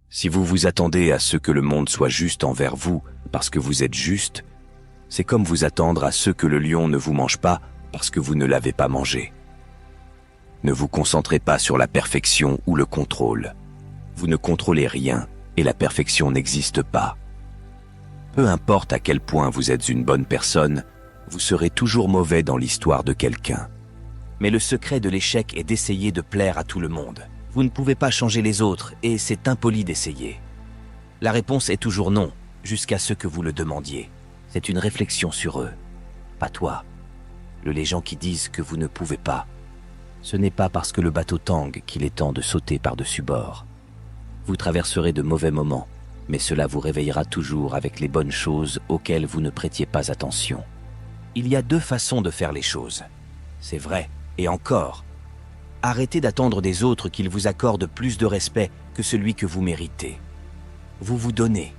Si vous vous attendez à ce que le monde soit juste envers vous parce que vous êtes juste, c'est comme vous attendre à ce que le lion ne vous mange pas parce que vous ne l'avez pas mangé. Ne vous concentrez pas sur la perfection ou le contrôle. Vous ne contrôlez rien et la perfection n'existe pas. Peu importe à quel point vous êtes une bonne personne, vous serez toujours mauvais dans l'histoire de quelqu'un. Mais le secret de l'échec est d'essayer de plaire à tout le monde. Vous ne pouvez pas changer les autres et c'est impoli d'essayer. La réponse est toujours non, jusqu'à ce que vous le demandiez. C'est une réflexion sur eux, pas toi. Les gens qui disent que vous ne pouvez pas. Ce n'est pas parce que le bateau tangue qu'il est temps de sauter par-dessus bord. Vous traverserez de mauvais moments, mais cela vous réveillera toujours avec les bonnes choses auxquelles vous ne prêtiez pas attention. Il y a deux façons de faire les choses. C'est vrai, et encore. Arrêtez d'attendre des autres qu'ils vous accordent plus de respect que celui que vous méritez. Vous vous donnez.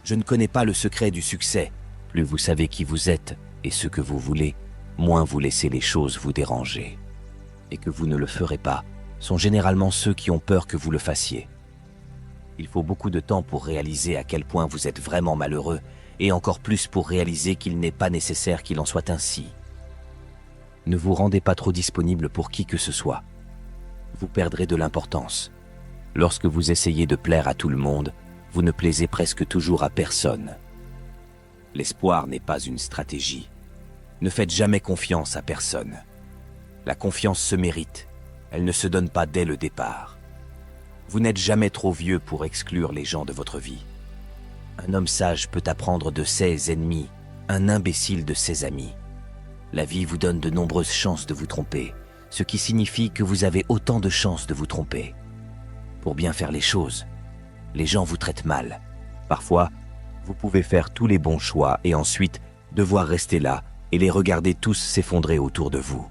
Je ne connais pas le secret du succès. Plus vous savez qui vous êtes et ce que vous voulez, moins vous laissez les choses vous déranger. Et que vous ne le ferez pas sont généralement ceux qui ont peur que vous le fassiez. Il faut beaucoup de temps pour réaliser à quel point vous êtes vraiment malheureux et encore plus pour réaliser qu'il n'est pas nécessaire qu'il en soit ainsi. Ne vous rendez pas trop disponible pour qui que ce soit. Vous perdrez de l'importance. Lorsque vous essayez de plaire à tout le monde, vous ne plaisez presque toujours à personne. L'espoir n'est pas une stratégie. Ne faites jamais confiance à personne. La confiance se mérite, elle ne se donne pas dès le départ. Vous n'êtes jamais trop vieux pour exclure les gens de votre vie. Un homme sage peut apprendre de ses ennemis, un imbécile de ses amis. La vie vous donne de nombreuses chances de vous tromper, ce qui signifie que vous avez autant de chances de vous tromper. Pour bien faire les choses, les gens vous traitent mal. Parfois, vous pouvez faire tous les bons choix et ensuite devoir rester là et les regarder tous s'effondrer autour de vous.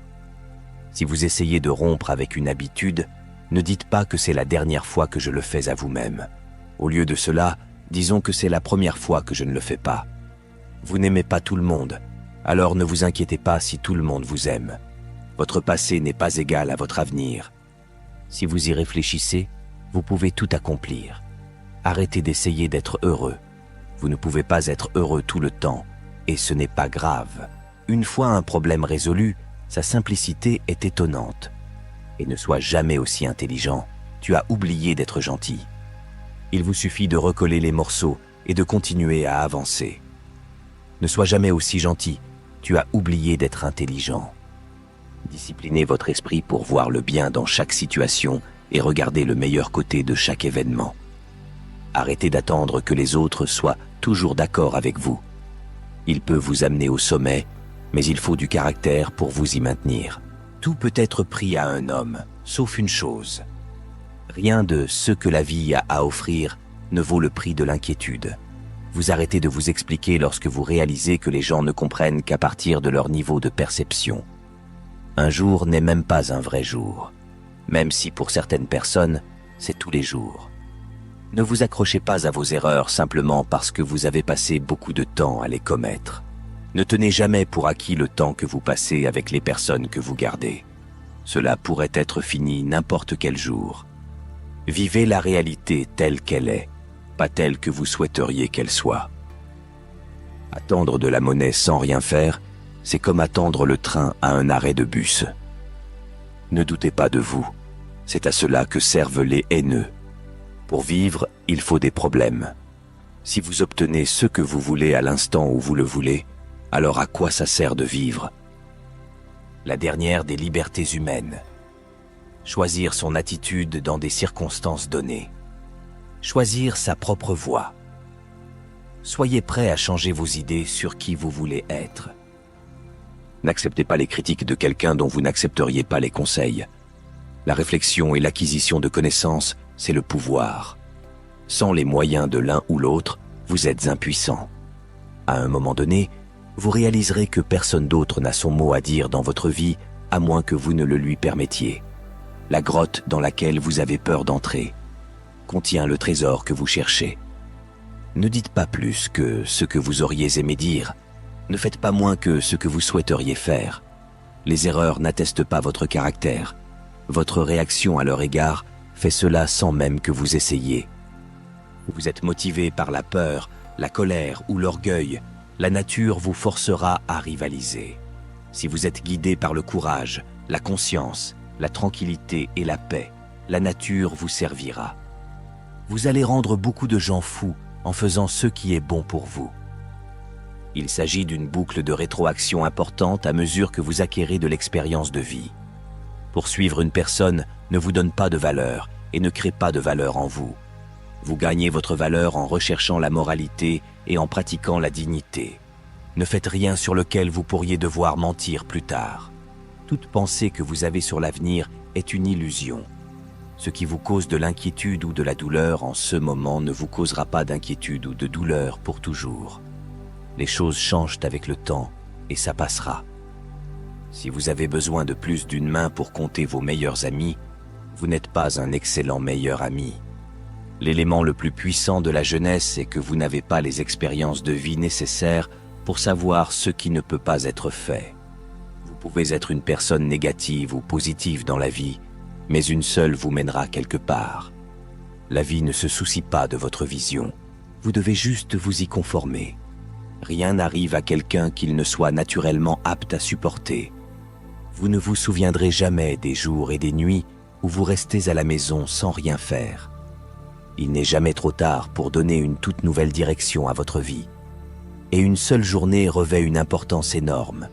Si vous essayez de rompre avec une habitude, ne dites pas que c'est la dernière fois que je le fais à vous-même. Au lieu de cela, disons que c'est la première fois que je ne le fais pas. Vous n'aimez pas tout le monde, alors ne vous inquiétez pas si tout le monde vous aime. Votre passé n'est pas égal à votre avenir. Si vous y réfléchissez, vous pouvez tout accomplir. Arrêtez d'essayer d'être heureux. Vous ne pouvez pas être heureux tout le temps, et ce n'est pas grave. Une fois un problème résolu, sa simplicité est étonnante. Et ne sois jamais aussi intelligent, tu as oublié d'être gentil. Il vous suffit de recoller les morceaux et de continuer à avancer. Ne sois jamais aussi gentil, tu as oublié d'être intelligent. Disciplinez votre esprit pour voir le bien dans chaque situation et regardez le meilleur côté de chaque événement. Arrêtez d'attendre que les autres soient toujours d'accord avec vous. Il peut vous amener au sommet, mais il faut du caractère pour vous y maintenir. Tout peut être pris à un homme, sauf une chose. Rien de ce que la vie a à offrir ne vaut le prix de l'inquiétude. Vous arrêtez de vous expliquer lorsque vous réalisez que les gens ne comprennent qu'à partir de leur niveau de perception. Un jour n'est même pas un vrai jour, même si pour certaines personnes, c'est tous les jours. Ne vous accrochez pas à vos erreurs simplement parce que vous avez passé beaucoup de temps à les commettre. Ne tenez jamais pour acquis le temps que vous passez avec les personnes que vous gardez. Cela pourrait être fini n'importe quel jour. Vivez la réalité telle qu'elle est, pas telle que vous souhaiteriez qu'elle soit. Attendre de la monnaie sans rien faire, c'est comme attendre le train à un arrêt de bus. Ne doutez pas de vous, c'est à cela que servent les haineux. Pour vivre, il faut des problèmes. Si vous obtenez ce que vous voulez à l'instant où vous le voulez, alors à quoi ça sert de vivre? La dernière des libertés humaines. Choisir son attitude dans des circonstances données. Choisir sa propre voie. Soyez prêt à changer vos idées sur qui vous voulez être. N'acceptez pas les critiques de quelqu'un dont vous n'accepteriez pas les conseils. La réflexion et l'acquisition de connaissances, c'est le pouvoir. Sans les moyens de l'un ou l'autre, vous êtes impuissant. À un moment donné, vous réaliserez que personne d'autre n'a son mot à dire dans votre vie, à moins que vous ne le lui permettiez. La grotte dans laquelle vous avez peur d'entrer contient le trésor que vous cherchez. Ne dites pas plus que ce que vous auriez aimé dire. Ne faites pas moins que ce que vous souhaiteriez faire. Les erreurs n'attestent pas votre caractère. Votre réaction à leur égard fait cela sans même que vous essayiez. Vous êtes motivé par la peur, la colère ou l'orgueil, la nature vous forcera à rivaliser. Si vous êtes guidé par le courage, la conscience, la tranquillité et la paix, la nature vous servira. Vous allez rendre beaucoup de gens fous en faisant ce qui est bon pour vous. Il s'agit d'une boucle de rétroaction importante à mesure que vous acquérez de l'expérience de vie. Poursuivre une personne ne vous donne pas de valeur et ne crée pas de valeur en vous. Vous gagnez votre valeur en recherchant la moralité et en pratiquant la dignité. Ne faites rien sur lequel vous pourriez devoir mentir plus tard. Toute pensée que vous avez sur l'avenir est une illusion. Ce qui vous cause de l'inquiétude ou de la douleur en ce moment ne vous causera pas d'inquiétude ou de douleur pour toujours. Les choses changent avec le temps et ça passera. Si vous avez besoin de plus d'une main pour compter vos meilleurs amis, vous n'êtes pas un excellent meilleur ami. L'élément le plus puissant de la jeunesse est que vous n'avez pas les expériences de vie nécessaires pour savoir ce qui ne peut pas être fait. Vous pouvez être une personne négative ou positive dans la vie, mais une seule vous mènera quelque part. La vie ne se soucie pas de votre vision. Vous devez juste vous y conformer. Rien n'arrive à quelqu'un qu'il ne soit naturellement apte à supporter. Vous ne vous souviendrez jamais des jours et des nuits où vous restez à la maison sans rien faire. Il n'est jamais trop tard pour donner une toute nouvelle direction à votre vie. Et une seule journée revêt une importance énorme.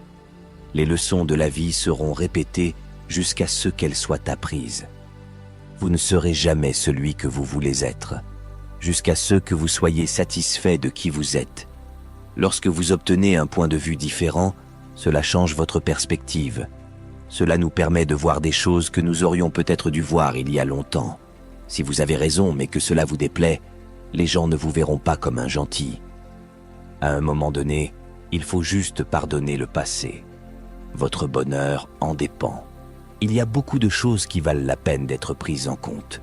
Les leçons de la vie seront répétées jusqu'à ce qu'elles soient apprises. Vous ne serez jamais celui que vous voulez être, jusqu'à ce que vous soyez satisfait de qui vous êtes. Lorsque vous obtenez un point de vue différent, cela change votre perspective. Cela nous permet de voir des choses que nous aurions peut-être dû voir il y a longtemps. Si vous avez raison, mais que cela vous déplaît, les gens ne vous verront pas comme un gentil. À un moment donné, il faut juste pardonner le passé. Votre bonheur en dépend. Il y a beaucoup de choses qui valent la peine d'être prises en compte.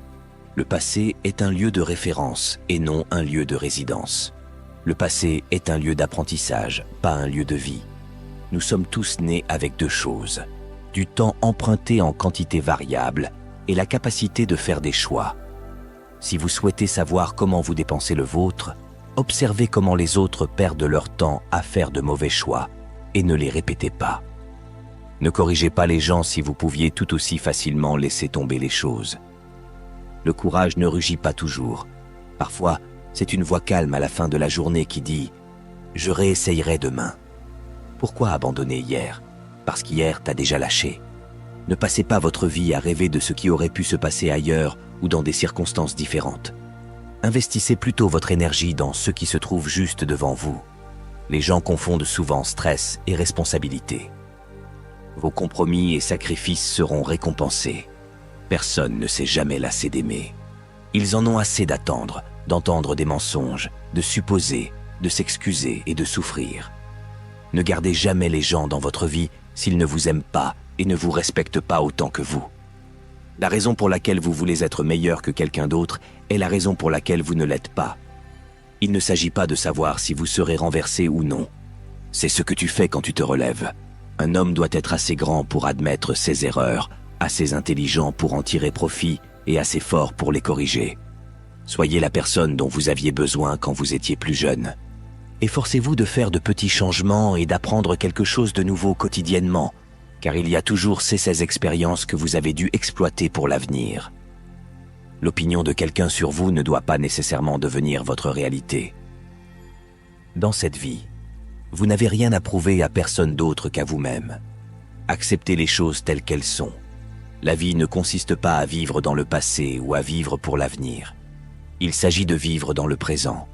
Le passé est un lieu de référence et non un lieu de résidence. Le passé est un lieu d'apprentissage, pas un lieu de vie. Nous sommes tous nés avec deux choses: du temps emprunté en quantité variable et la capacité de faire des choix. Si vous souhaitez savoir comment vous dépensez le vôtre, observez comment les autres perdent leur temps à faire de mauvais choix et ne les répétez pas. Ne corrigez pas les gens si vous pouviez tout aussi facilement laisser tomber les choses. Le courage ne rugit pas toujours. Parfois, c'est une voix calme à la fin de la journée qui dit « Je réessayerai demain ». Pourquoi abandonner hier? Parce qu'hier t'as déjà lâché. Ne passez pas votre vie à rêver de ce qui aurait pu se passer ailleurs ou dans des circonstances différentes. Investissez plutôt votre énergie dans ce qui se trouve juste devant vous. Les gens confondent souvent stress et responsabilité. Vos compromis et sacrifices seront récompensés. Personne ne s'est jamais lassé d'aimer. Ils en ont assez d'attendre, d'entendre des mensonges, de supposer, de s'excuser et de souffrir. Ne gardez jamais les gens dans votre vie s'ils ne vous aiment pas et ne vous respectent pas autant que vous. La raison pour laquelle vous voulez être meilleur que quelqu'un d'autre est la raison pour laquelle vous ne l'êtes pas. Il ne s'agit pas de savoir si vous serez renversé ou non. C'est ce que tu fais quand tu te relèves. Un homme doit être assez grand pour admettre ses erreurs, assez intelligent pour en tirer profit et assez fort pour les corriger. Soyez la personne dont vous aviez besoin quand vous étiez plus jeune. Efforcez-vous de faire de petits changements et d'apprendre quelque chose de nouveau quotidiennement, car il y a toujours ces expériences que vous avez dû exploiter pour l'avenir. L'opinion de quelqu'un sur vous ne doit pas nécessairement devenir votre réalité. Dans cette vie, vous n'avez rien à prouver à personne d'autre qu'à vous-même. Acceptez les choses telles qu'elles sont. La vie ne consiste pas à vivre dans le passé ou à vivre pour l'avenir. Il s'agit de vivre dans le présent.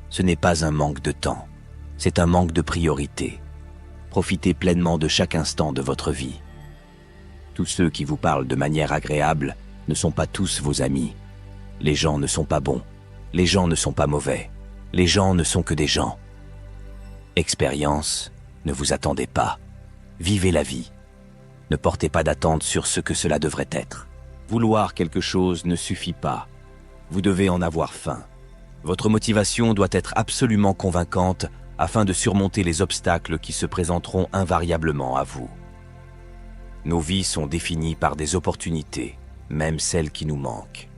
Ce n'est pas un manque de temps, c'est un manque de priorité. Profitez pleinement de chaque instant de votre vie. Tous ceux qui vous parlent de manière agréable ne sont pas tous vos amis. Les gens ne sont pas bons, les gens ne sont pas mauvais, les gens ne sont que des gens. Expérience, ne vous attendez pas. Vivez la vie. Ne portez pas d'attente sur ce que cela devrait être. Vouloir quelque chose ne suffit pas. Vous devez en avoir faim. Votre motivation doit être absolument convaincante afin de surmonter les obstacles qui se présenteront invariablement à vous. Nos vies sont définies par des opportunités, même celles qui nous manquent.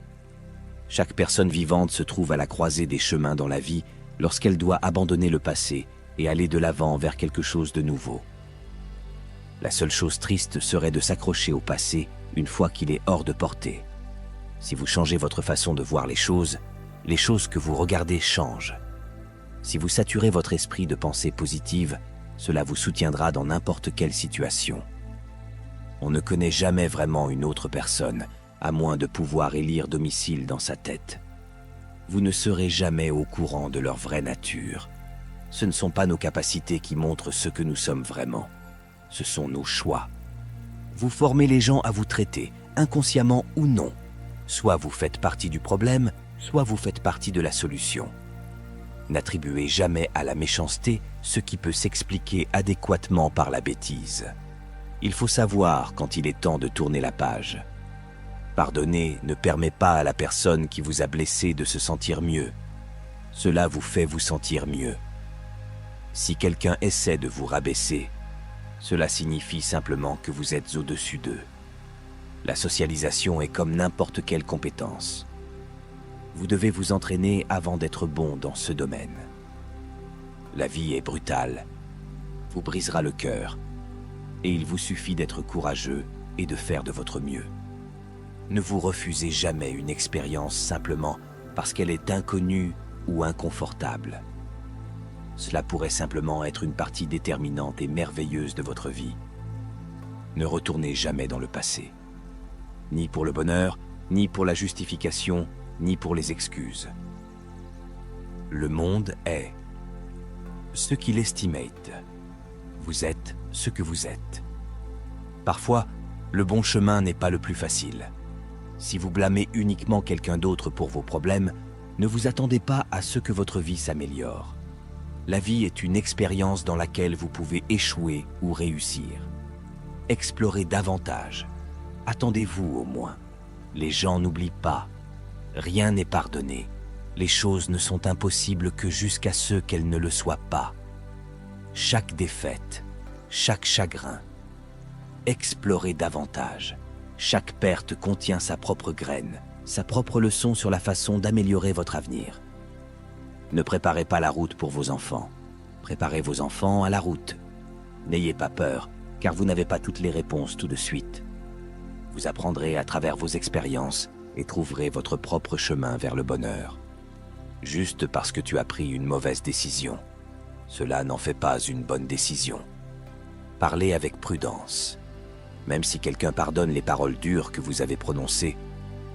Chaque personne vivante se trouve à la croisée des chemins dans la vie lorsqu'elle doit abandonner le passé et aller de l'avant vers quelque chose de nouveau. La seule chose triste serait de s'accrocher au passé une fois qu'il est hors de portée. Si vous changez votre façon de voir les choses que vous regardez changent. Si vous saturez votre esprit de pensées positives, cela vous soutiendra dans n'importe quelle situation. On ne connaît jamais vraiment une autre personne, à moins de pouvoir élire domicile dans sa tête. Vous ne serez jamais au courant de leur vraie nature. Ce ne sont pas nos capacités qui montrent ce que nous sommes vraiment. Ce sont nos choix. Vous formez les gens à vous traiter, inconsciemment ou non. Soit vous faites partie du problème, soit vous faites partie de la solution. N'attribuez jamais à la méchanceté ce qui peut s'expliquer adéquatement par la bêtise. Il faut savoir quand il est temps de tourner la page. Pardonner ne permet pas à la personne qui vous a blessé de se sentir mieux. Cela vous fait vous sentir mieux. Si quelqu'un essaie de vous rabaisser, cela signifie simplement que vous êtes au-dessus d'eux. La socialisation est comme n'importe quelle compétence. Vous devez vous entraîner avant d'être bon dans ce domaine. La vie est brutale, vous brisera le cœur, et il vous suffit d'être courageux et de faire de votre mieux. Ne vous refusez jamais une expérience simplement parce qu'elle est inconnue ou inconfortable. Cela pourrait simplement être une partie déterminante et merveilleuse de votre vie. Ne retournez jamais dans le passé. Ni pour le bonheur, ni pour la justification, ni pour les excuses. Le monde est ce qu'il estimate. Vous êtes ce que vous êtes. Parfois, le bon chemin n'est pas le plus facile. Si vous blâmez uniquement quelqu'un d'autre pour vos problèmes, ne vous attendez pas à ce que votre vie s'améliore. La vie est une expérience dans laquelle vous pouvez échouer ou réussir. Explorez davantage. Attendez-vous au moins. Les gens n'oublient pas. Rien n'est pardonné. Les choses ne sont impossibles que jusqu'à ce qu'elles ne le soient pas. Chaque défaite, chaque chagrin. Explorez davantage. Chaque perte contient sa propre graine, sa propre leçon sur la façon d'améliorer votre avenir. Ne préparez pas la route pour vos enfants. Préparez vos enfants à la route. N'ayez pas peur, car vous n'avez pas toutes les réponses tout de suite. Vous apprendrez à travers vos expériences et trouverez votre propre chemin vers le bonheur. Juste parce que tu as pris une mauvaise décision, cela n'en fait pas une bonne décision. Parlez avec prudence. Même si quelqu'un pardonne les paroles dures que vous avez prononcées,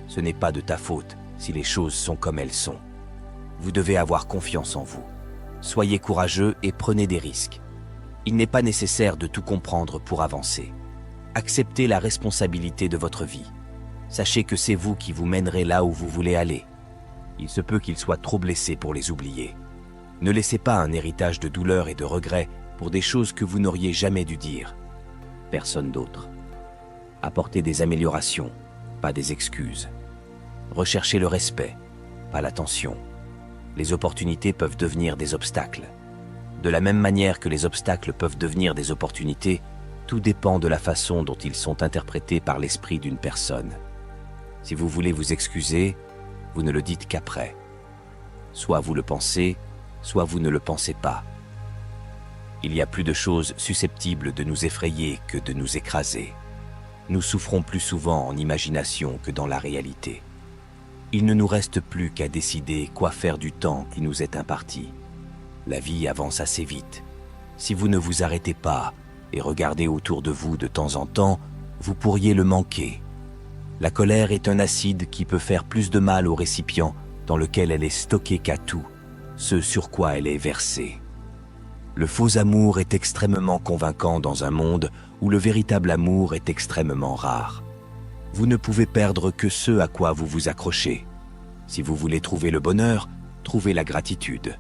ce n'est pas de ta faute si les choses sont comme elles sont. Vous devez avoir confiance en vous. Soyez courageux et prenez des risques. Il n'est pas nécessaire de tout comprendre pour avancer. Acceptez la responsabilité de votre vie. Sachez que c'est vous qui vous mènerez là où vous voulez aller. Il se peut qu'ils soient trop blessés pour les oublier. Ne laissez pas un héritage de douleur et de regrets pour des choses que vous n'auriez jamais dû dire. Personne d'autre. Apportez des améliorations, pas des excuses. Recherchez le respect, pas l'attention. Les opportunités peuvent devenir des obstacles. De la même manière que les obstacles peuvent devenir des opportunités, tout dépend de la façon dont ils sont interprétés par l'esprit d'une personne. Si vous voulez vous excuser, vous ne le dites qu'après. Soit vous le pensez, soit vous ne le pensez pas. Il y a plus de choses susceptibles de nous effrayer que de nous écraser. Nous souffrons plus souvent en imagination que dans la réalité. Il ne nous reste plus qu'à décider quoi faire du temps qui nous est imparti. La vie avance assez vite. Si vous ne vous arrêtez pas et regardez autour de vous de temps en temps, vous pourriez le manquer. La colère est un acide qui peut faire plus de mal au récipient dans lequel elle est stockée qu'à tout, ce sur quoi elle est versée. Le faux amour est extrêmement convaincant dans un monde où le véritable amour est extrêmement rare. Vous ne pouvez perdre que ce à quoi vous vous accrochez. Si vous voulez trouver le bonheur, trouvez la gratitude.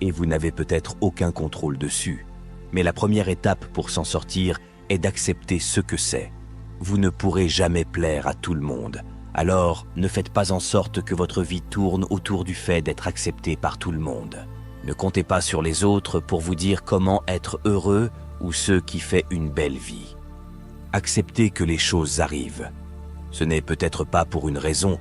Et vous n'avez peut-être aucun contrôle dessus. Mais la première étape pour s'en sortir est d'accepter ce que c'est. Vous ne pourrez jamais plaire à tout le monde. Alors, ne faites pas en sorte que votre vie tourne autour du fait d'être accepté par tout le monde. Ne comptez pas sur les autres pour vous dire comment être heureux ou ce qui fait une belle vie. Acceptez que les choses arrivent. Ce n'est peut-être pas pour une raison